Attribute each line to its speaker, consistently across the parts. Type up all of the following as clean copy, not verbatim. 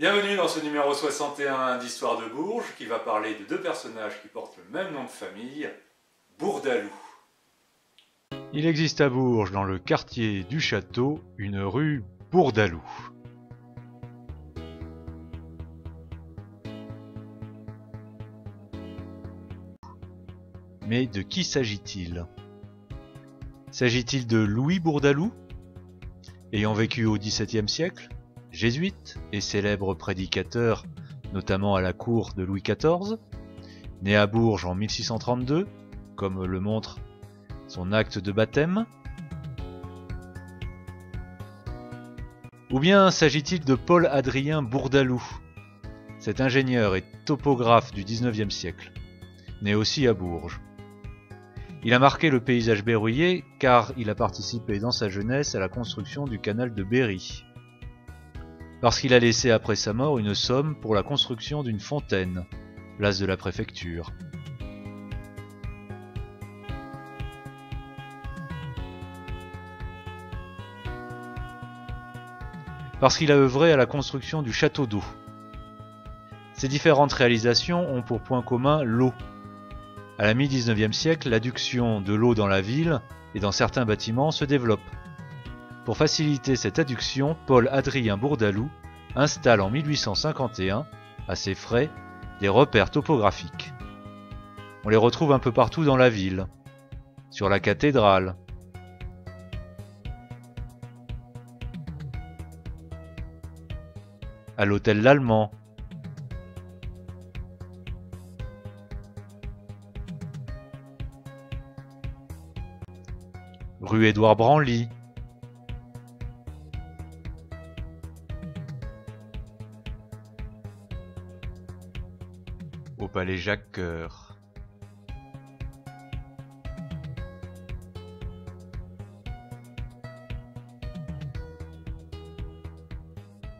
Speaker 1: Bienvenue dans ce numéro 61 d'Histoire de Bourges qui va parler de deux personnages qui portent le même nom de famille, Bourdaloue.
Speaker 2: Il existe à Bourges, dans le quartier du Château, une rue Bourdaloue. Mais de qui s'agit-il? S'agit-il de Louis Bourdaloue, ayant vécu au XVIIe siècle, jésuite et célèbre prédicateur, notamment à la cour de Louis XIV, né à Bourges en 1632, comme le montre son acte de baptême? Ou bien s'agit-il de Paul-Adrien Bourdaloue, cet ingénieur et topographe du XIXe siècle, né aussi à Bourges? Il a marqué le paysage berruyais car il a participé dans sa jeunesse à la construction du canal de Berry. Parce qu'il a laissé après sa mort une somme pour la construction d'une fontaine, place de la préfecture. Parce qu'il a œuvré à la construction du château d'eau. Ces différentes réalisations ont pour point commun l'eau. À la mi-19e siècle, l'adduction de l'eau dans la ville et dans certains bâtiments se développe. Pour faciliter cette adduction, Paul-Adrien Bourdaloue installe en 1851, à ses frais, des repères topographiques. On les retrouve un peu partout dans la ville, sur la cathédrale, à l'hôtel L'Allemand, rue Édouard Branly, au palais Jacques-Cœur,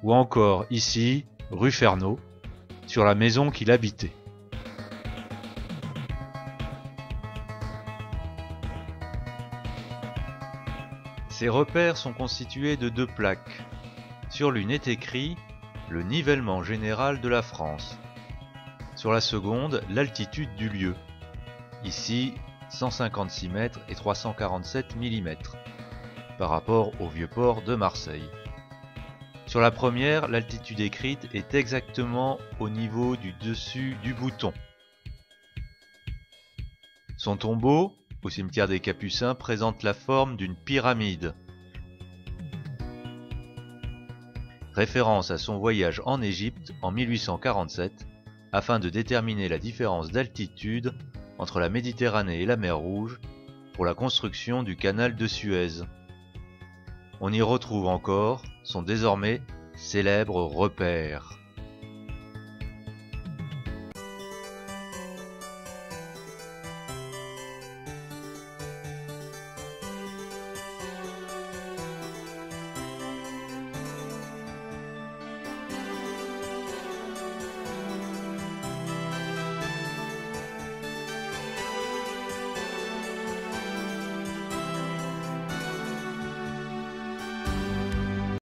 Speaker 2: ou encore ici, rue Fernot, sur la maison qu'il habitait. Ces repères sont constitués de deux plaques. Sur l'une est écrit « Le nivellement général de la France ». Sur la seconde, l'altitude du lieu. Ici, 156 mètres et 347 mm, par rapport au vieux port de Marseille. Sur la première, l'altitude écrite est exactement au niveau du dessus du bouton. Son tombeau, au cimetière des Capucins, présente la forme d'une pyramide. Référence à son voyage en Égypte en 1847, afin de déterminer la différence d'altitude entre la Méditerranée et la mer Rouge pour la construction du canal de Suez. On y retrouve encore son désormais célèbre repère.